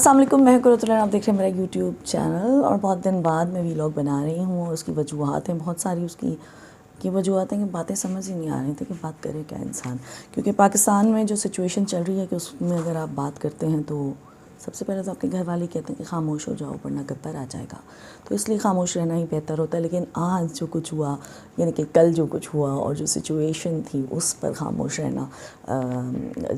السلام علیکم، میں قرۃ اللہ، آپ دیکھ رہے ہیں میرا یوٹیوب چینل. اور بہت دن بعد میں ویلاگ بنا رہی ہوں اور اس کی وجوہات ہیں بہت ساری. اس کی وجوہات ہیں کہ باتیں سمجھ ہی نہیں آ رہی تھیں کہ بات کرے کیا انسان. کیونکہ پاکستان میں جو سچویشن چل رہی ہے کہ اس میں اگر آپ بات کرتے ہیں تو سب سے پہلے تو آپ کے گھر والے کہتے ہیں کہ خاموش ہو جاؤ ورنہ گدر آ جائے گا، تو اس لیے خاموش رہنا ہی بہتر ہوتا ہے. لیکن آج جو کچھ ہوا، یعنی کہ کل جو کچھ ہوا اور جو سچویشن تھی اس پر خاموش رہنا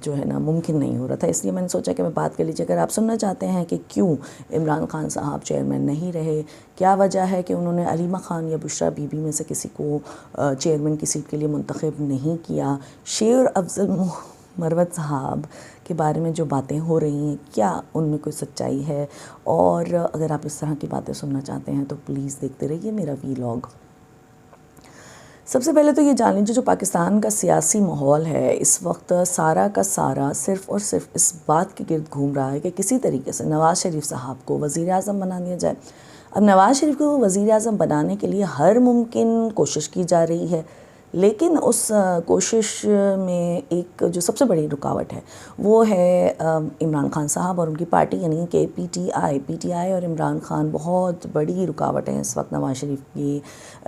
جو ہے نا ممکن نہیں ہو رہا تھا. اس لیے میں نے سوچا کہ میں بات کر لیجیے. اگر آپ سننا چاہتے ہیں کہ کیوں عمران خان صاحب چیئرمین نہیں رہے، کیا وجہ ہے کہ انہوں نے علیمہ خان یا بشریٰ بی بی میں سے کسی کو چیئرمین کی سیٹ کے لیے منتخب نہیں کیا، شیر افضل مروت صاحب کے بارے میں جو باتیں ہو رہی ہیں کیا ان میں کوئی سچائی ہے، اور اگر آپ اس طرح کی باتیں سننا چاہتے ہیں تو پلیز دیکھتے رہیے میرا ویلاگ. سب سے پہلے تو یہ جان لیجیے جو پاکستان کا سیاسی ماحول ہے اس وقت سارا کا سارا صرف اور صرف اس بات کے گرد گھوم رہا ہے کہ کسی طریقے سے نواز شریف صاحب کو وزیر اعظم بنا دیا جائے. اب نواز شریف کو وزیر اعظم بنانے کے لیے ہر ممکن کوشش کی جا رہی ہے، لیکن اس کوشش میں ایک جو سب سے بڑی رکاوٹ ہے وہ ہے عمران خان صاحب اور ان کی پارٹی، یعنی کہ پی ٹی آئی اور عمران خان بہت بڑی رکاوٹ ہے اس وقت نواز شریف کی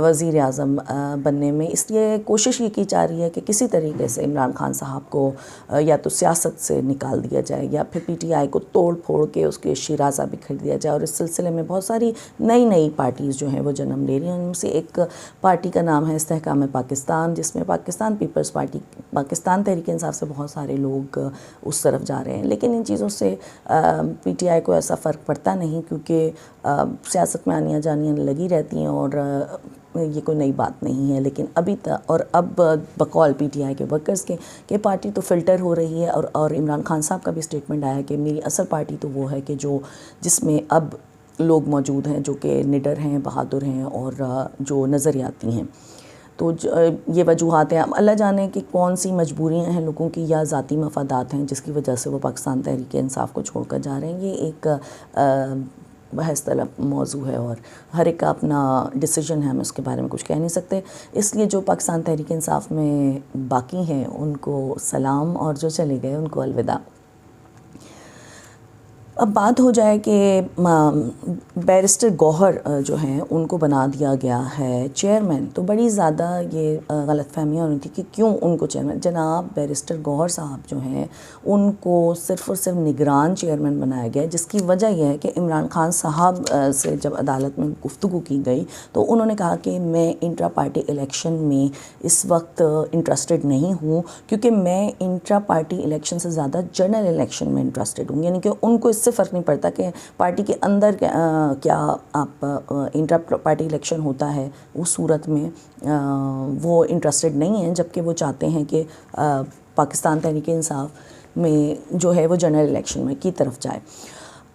وزیر اعظم بننے میں. اس لیے کوشش یہ کی جا رہی ہے کہ کسی طریقے سے عمران خان صاحب کو یا تو سیاست سے نکال دیا جائے یا پھر پی ٹی آئی کو توڑ پھوڑ کے اس کے شیرازہ بکھیر دیا جائے. اور اس سلسلے میں بہت ساری نئی پارٹیز جو ہیں وہ جنم لے رہی ہیں. ان سے ایک پارٹی کا نام ہے استحکام پاکستان، جس میں پاکستان پیپلز پارٹی، پاکستان تحریک انصاف سے بہت سارے لوگ اس طرف جا رہے ہیں. لیکن ان چیزوں سے پی ٹی آئی کو ایسا فرق پڑتا نہیں، کیونکہ سیاست میں آنیاں جانیاں لگی رہتی ہیں اور یہ کوئی نئی بات نہیں ہے. لیکن اب بقول پی ٹی آئی کے ورکرز کے کہ پارٹی تو فلٹر ہو رہی ہے، اور عمران خان صاحب کا بھی اسٹیٹمنٹ آیا کہ میری اصل پارٹی تو وہ ہے کہ جس میں اب لوگ موجود ہیں جو کہ نڈر ہیں، بہادر ہیں اور جو نظریاتی ہیں. تو یہ وجوہات ہیں. اب اللہ جانے کہ کون سی مجبوریاں ہیں لوگوں کی یا ذاتی مفادات ہیں جس کی وجہ سے وہ پاکستان تحریک انصاف کو چھوڑ کر جا رہے ہیں. یہ ایک بحث طلب موضوع ہے اور ہر ایک کا اپنا ڈیسیجن ہے، ہم اس کے بارے میں کچھ کہہ نہیں سکتے. اس لیے جو پاکستان تحریک انصاف میں باقی ہیں ان کو سلام، اور جو چلے گئے ان کو الوداع. اب بات ہو جائے کہ بیرسٹر گوہر جو ہیں ان کو بنا دیا گیا ہے چیئرمین، تو بڑی زیادہ یہ غلط فہمیاں ہو رہی تھی کہ کیوں ان کو چیئرمین. جناب بیرسٹر گوہر صاحب جو ہیں ان کو صرف اور صرف نگران چیئرمین بنایا گیا ہے، جس کی وجہ یہ ہے کہ عمران خان صاحب سے جب عدالت میں گفتگو کی گئی تو انہوں نے کہا کہ میں انٹرا پارٹی الیکشن میں اس وقت انٹرسٹڈ نہیں ہوں، کیونکہ میں انٹرا پارٹی الیکشن سے زیادہ جنرل الیکشن میں انٹرسٹڈ ہوں. یعنی کہ ان کو اس سے فرق نہیں پڑتا کہ پارٹی کے اندر کیا آپ انٹرا پارٹی الیکشن ہوتا ہے، اس صورت میں وہ انٹرسٹڈ نہیں ہیں، جبکہ وہ چاہتے ہیں کہ پاکستان تحریک انصاف میں جو ہے وہ جنرل الیکشن میں کی طرف جائے.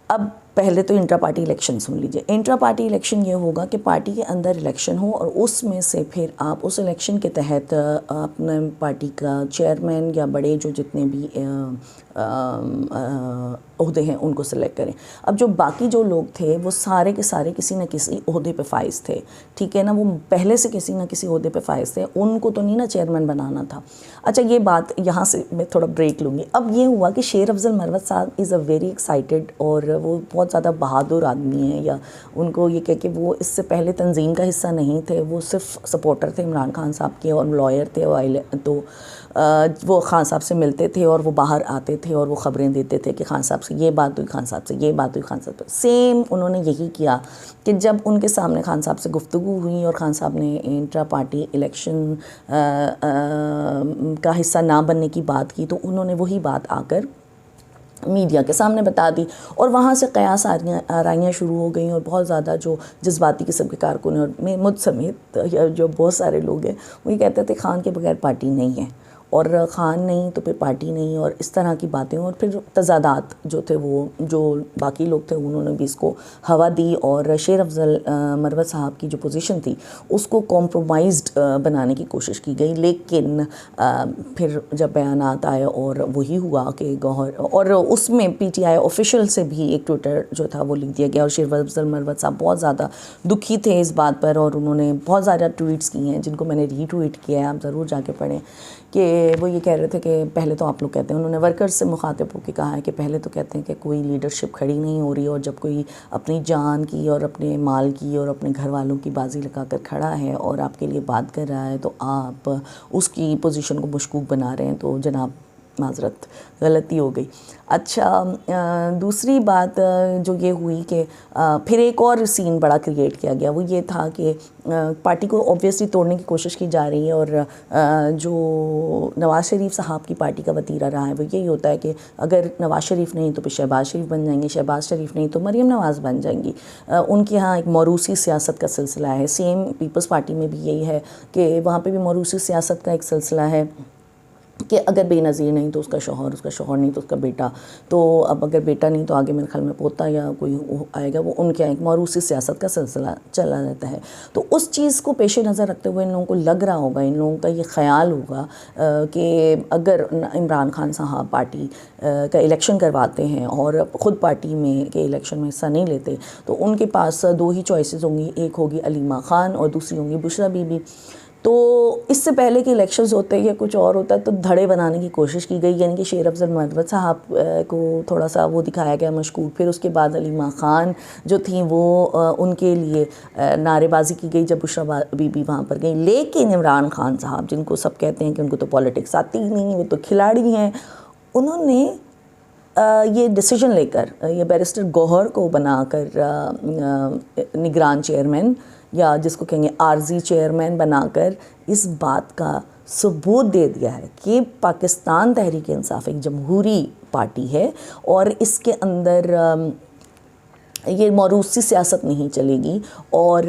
اب پہلے تو انٹرا پارٹی الیکشن سن لیجئے. انٹرا پارٹی الیکشن یہ ہوگا کہ پارٹی کے اندر الیکشن ہو اور اس میں سے پھر آپ اس الیکشن کے تحت اپنے پارٹی کا چیئرمین یا بڑے جو جتنے بھی عہدے ہیں ان کو سلیکٹ کریں. اب جو باقی جو لوگ تھے وہ سارے کے سارے کسی نہ کسی عہدے پہ فائز تھے، ٹھیک ہے نا، وہ پہلے سے کسی نہ کسی عہدے پہ فائز تھے، ان کو تو نہیں نا چیئرمین بنانا تھا. اچھا یہ بات یہاں سے میں تھوڑا بریک لوں گی. اب یہ ہوا کہ شیر افضل مروت صاحب از اے ویری ایکسائٹیڈ، اور وہ بہت زیادہ بہادر آدمی ہیں، یا ان کو یہ کہ وہ اس سے پہلے تنظیم کا حصہ نہیں تھے، وہ صرف سپورٹر تھے عمران خان صاحب کے اور لائر تھے. تو وہ خان صاحب سے ملتے تھے اور وہ باہر آتے تھے اور وہ خبریں دیتے تھے کہ خان صاحب سے یہ بات ہوئی، خان صاحب سے یہ بات ہوئی، خان صاحب سے. سیم انہوں نے یہی کیا کہ جب ان کے سامنے خان صاحب سے گفتگو ہوئی اور خان صاحب نے انٹرا پارٹی الیکشن کا حصہ نہ بننے کی بات کی تو انہوں نے وہی بات آ کر میڈیا کے سامنے بتا دی، اور وہاں سے قیاس آرائیاں شروع ہو گئیں. اور بہت زیادہ جو جذباتی قسم کے کارکن ہیں، اور مجھ سمیت جو بہت سارے لوگ ہیں، وہ یہ کہتے تھے خان کے بغیر پارٹی نہیں ہے، اور خان نہیں تو پھر پارٹی نہیں، اور اس طرح کی باتیں. اور پھر تضادات جو تھے وہ جو باقی لوگ تھے انہوں نے بھی اس کو ہوا دی، اور شیر افضل مروت صاحب کی جو پوزیشن تھی اس کو کمپرومائزڈ بنانے کی کوشش کی گئی. لیکن پھر جب بیانات آئے اور وہی ہوا کہ گوہر، اور اس میں پی ٹی آئی آفیشیل سے بھی ایک ٹویٹر جو تھا وہ لکھ دیا گیا، اور شیر افضل مروت صاحب بہت زیادہ دکھی تھے اس بات پر، اور انہوں نے بہت زیادہ ٹویٹس کی ہیں جن کو میں نے ری ٹویٹ کیا ہے، آپ ضرور جا کے پڑھیں، کہ وہ یہ کہہ رہے تھے کہ پہلے تو آپ لوگ کہتے ہیں، انہوں نے ورکرز سے مخاطب ہو کے کہا ہے کہ پہلے تو کہتے ہیں کہ کوئی لیڈرشپ کھڑی نہیں ہو رہی، اور جب کوئی اپنی جان کی اور اپنے مال کی اور اپنے گھر والوں کی بازی لگا کر کھڑا ہے اور آپ کے لیے بات کر رہا ہے تو آپ اس کی پوزیشن کو مشکوک بنا رہے ہیں، تو جناب معذرت غلطی ہو گئی۔ اچھا، دوسری بات جو یہ ہوئی کہ پھر ایک اور سین بڑا کریٹ کیا گیا، وہ یہ تھا کہ پارٹی کو اوبویسلی توڑنے کی کوشش کی جا رہی ہے، اور جو نواز شریف صاحب کی پارٹی کا وتیرہ رہا ہے وہ یہی ہوتا ہے کہ اگر نواز شریف نہیں تو پھر شہباز شریف بن جائیں گے، شہباز شریف نہیں تو مریم نواز بن جائیں گی۔ ان کے ہاں ایک موروثی سیاست کا سلسلہ ہے، سیم پیپلز پارٹی میں بھی یہی ہے کہ وہاں پہ بھی موروثی سیاست کا ایک سلسلہ ہے کہ اگر بے نظیر نہیں تو اس کا شوہر نہیں تو اس کا بیٹا، تو اب اگر بیٹا نہیں تو آگے میرے خیال میں پوتا یا کوئی آئے گا، وہ ان کے ایک موروثی سیاست کا سلسلہ چلا رہتا ہے۔ تو اس چیز کو پیش نظر رکھتے ہوئے ان لوگوں کو لگ رہا ہوگا، ان لوگوں کا یہ خیال ہوگا کہ اگر عمران خان صاحب پارٹی کا الیکشن کرواتے ہیں اور خود پارٹی میں کے الیکشن میں حصہ نہیں لیتے تو ان کے پاس دو ہی چوائسیز ہوں گی، ایک ہوگی علیمہ خان اور دوسری ہوں گی بشریٰ بی بی۔ تو اس سے پہلے کہ الیکشنز ہوتے یا کچھ اور ہوتا ہے تو دھڑے بنانے کی کوشش کی گئی، یعنی کہ شیر افضل مروت صاحب کو تھوڑا سا وہ دکھایا گیا مشکوک، پھر اس کے بعد علیمہ خان جو تھیں وہ ان کے لیے نعرے بازی کی گئی جب بشریٰ بی بی وہاں پر گئیں۔ لیکن عمران خان صاحب، جن کو سب کہتے ہیں کہ ان کو تو پالیٹکس آتی ہی نہیں، وہ تو کھلاڑی ہیں، انہوں نے یہ ڈیسیجن لے کر یہ بیرسٹر گوہر کو بنا کر نگران چیئرمین یا جس کو کہیں گے عارضی چیئرمین بنا کر اس بات کا ثبوت دے دیا ہے کہ پاکستان تحریک انصاف ایک جمہوری پارٹی ہے اور اس کے اندر یہ موروثی سیاست نہیں چلے گی۔ اور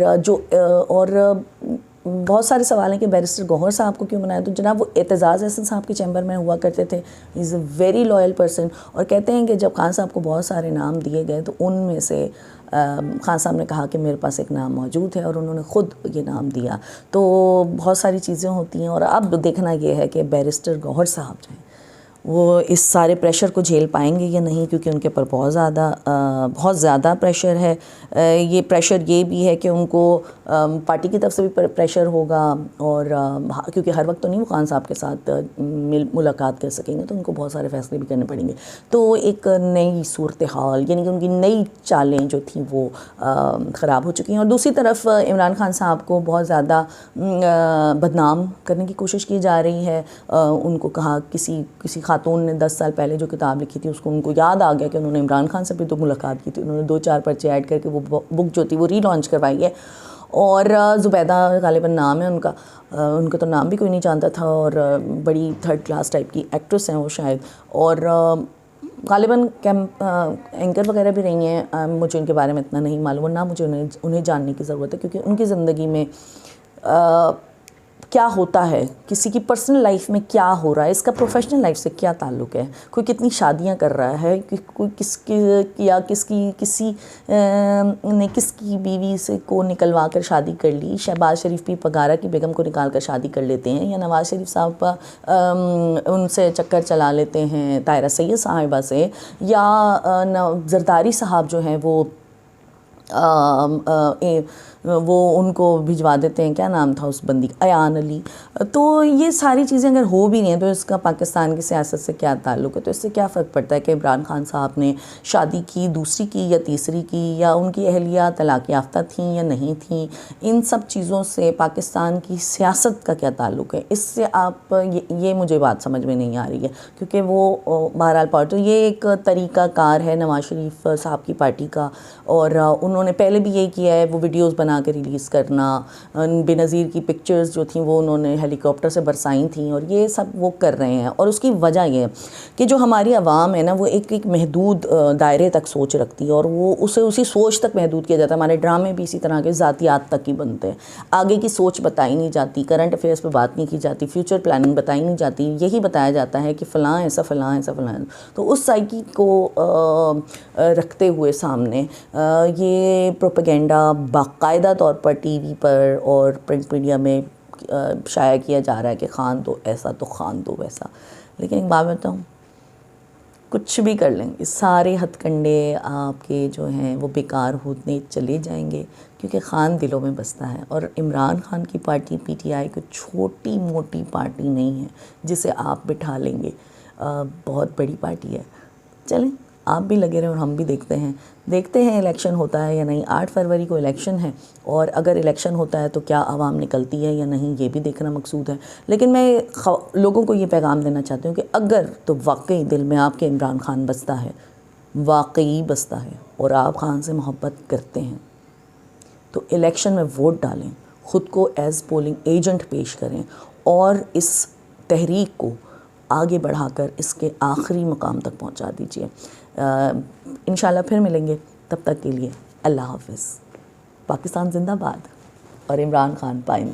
بہت سارے سوال ہیں کہ بیرسٹر گوہر صاحب کو کیوں بنایا، تو جناب وہ اعتزاز احسن صاحب کے چیمبر میں ہوا کرتے تھے، از اے ویری لائل پرسن، اور کہتے ہیں کہ جب خان صاحب کو بہت سارے نام دیے گئے تو ان میں سے خان صاحب نے کہا کہ میرے پاس ایک نام موجود ہے اور انہوں نے خود یہ نام دیا۔ تو بہت ساری چیزیں ہوتی ہیں، اور اب دیکھنا یہ ہے کہ بیرسٹر گوہر صاحب جو ہیں وہ اس سارے پریشر کو جھیل پائیں گے یا نہیں، کیونکہ ان کے پر بہت زیادہ پریشر ہے۔ یہ پریشر یہ بھی ہے کہ ان کو پارٹی کی طرف سے بھی پریشر ہوگا، اور کیونکہ ہر وقت تو نہیں وہ خان صاحب کے ساتھ ملاقات کر سکیں گے، تو ان کو بہت سارے فیصلے بھی کرنے پڑیں گے۔ تو ایک نئی صورتحال، یعنی کہ ان کی نئی چالیں جو تھیں وہ خراب ہو چکی ہیں، اور دوسری طرف عمران خان صاحب کو بہت زیادہ بدنام کرنے کی کوشش کی جا رہی ہے۔ ان کو کہا کسی خاتون نے 10 سال پہلے جو کتاب لکھی تھی اس کو ان کو یاد آ گیا کہ انہوں نے عمران خان سے بھی تو ملاقات کی تھی، انہوں نے 2-4 پرچے ایڈ کر کے وہ بک جو تھی وہ ری لانچ کروائی ہے، اور زبیدہ غالباً نام ہے ان کا تو نام بھی کوئی نہیں جانتا تھا، اور بڑی 3rd کلاس ٹائپ کی ایکٹریس ہیں وہ شاید، اور غالباً اینکر وغیرہ بھی رہی ہیں، مجھے ان کے بارے میں اتنا نہیں معلوم، نہ مجھے انہیں جاننے کی ضرورت ہے، کیونکہ ان کی زندگی میں کیا ہوتا ہے، کسی کی پرسنل لائف میں کیا ہو رہا ہے، اس کا پروفیشنل لائف سے کیا تعلق ہے، کوئی کتنی شادیاں کر رہا ہے، کوئی کسی نے کس کی بیوی سے کو نکلوا کر شادی کر لی، شہباز شریف بھی پگارا کی بیگم کو نکال کر شادی کر لیتے ہیں، یا نواز شریف صاحب ان سے چکر چلا لیتے ہیں طاہرہ سید صاحبہ سے، یا زرداری صاحب جو ہیں وہ ان کو بھجوا دیتے ہیں، کیا نام تھا اس بندی کا، ایان علی۔ تو یہ ساری چیزیں اگر ہو بھی نہیں ہیں تو اس کا پاکستان کی سیاست سے کیا تعلق ہے؟ تو اس سے کیا فرق پڑتا ہے کہ عمران خان صاحب نے شادی کی، دوسری کی یا تیسری کی، یا ان کی اہلیہ طلاق یافتہ تھیں یا نہیں تھیں، ان سب چیزوں سے پاکستان کی سیاست کا کیا تعلق ہے؟ اس سے آپ یہ مجھے بات سمجھ میں نہیں آ رہی ہے، کیونکہ وہ بہرحال تو یہ ایک طریقہ کار ہے نواز شریف صاحب کی پارٹی کا، اور انہوں نے پہلے بھی یہی کیا ہے، وہ ویڈیوز بنا کے ریلیز کرنا، بے نظیر کی پکچرز جو تھیں وہ انہوں نے ہیلی کاپٹر سے برسائی تھیں، اور یہ سب وہ کر رہے ہیں، اور اس کی وجہ یہ ہے کہ جو ہماری عوام ہے نا وہ ایک محدود دائرے تک سوچ رکھتی ہے، اور وہ اسے اسی سوچ تک محدود کیا جاتا ہے۔ ہمارے ڈرامے بھی اسی طرح کے ذاتیات تک ہی بنتے ہیں، آگے کی سوچ بتائی نہیں جاتی، کرنٹ افیئرس پہ بات نہیں کی جاتی، فیوچر پلاننگ بتائی نہیں جاتی، یہی بتایا جاتا ہے کہ فلاں ایسا فلاں ایسا فلاں۔ تو اس سائیکی کو رکھتے ہوئے سامنے یہ پروپیگنڈا باقاعدہ طور پر ٹی وی پر اور پرنٹ میڈیا میں شائع کیا جا رہا ہے کہ خان تو ایسا تو خان تو ویسا، لیکن ایک بات بتاؤں، کچھ بھی کر لیں گے، سارے ہتھ کنڈے آپ کے جو ہیں وہ بیکار ہونے چلے جائیں گے، کیونکہ خان دلوں میں بستا ہے. اور عمران خان کی پارٹی پی ٹی آئی کوئی چھوٹی موٹی پارٹی نہیں ہے جسے آپ بٹھا لیں گے، بہت بڑی پارٹی ہے. چلیں آپ بھی لگے رہیں اور ہم بھی دیکھتے ہیں الیکشن ہوتا ہے یا نہیں. 8 فروری کو الیکشن ہے، اور اگر الیکشن ہوتا ہے تو کیا عوام نکلتی ہے یا نہیں یہ بھی دیکھنا مقصود ہے. لیکن میں لوگوں کو یہ پیغام دینا چاہتی ہوں کہ اگر تو واقعی دل میں آپ کے عمران خان بستا ہے، واقعی بستا ہے، اور آپ خان سے محبت کرتے ہیں، تو الیکشن میں ووٹ ڈالیں، خود کو ایز پولنگ ایجنٹ پیش کریں، اور اس تحریک کو آگے بڑھا کر اس کے آخری مقام تک پہنچا دیجیے. انشاءاللہ پھر ملیں گے، تب تک کے لیے اللہ حافظ. پاکستان زندہ باد اور عمران خان پائیں.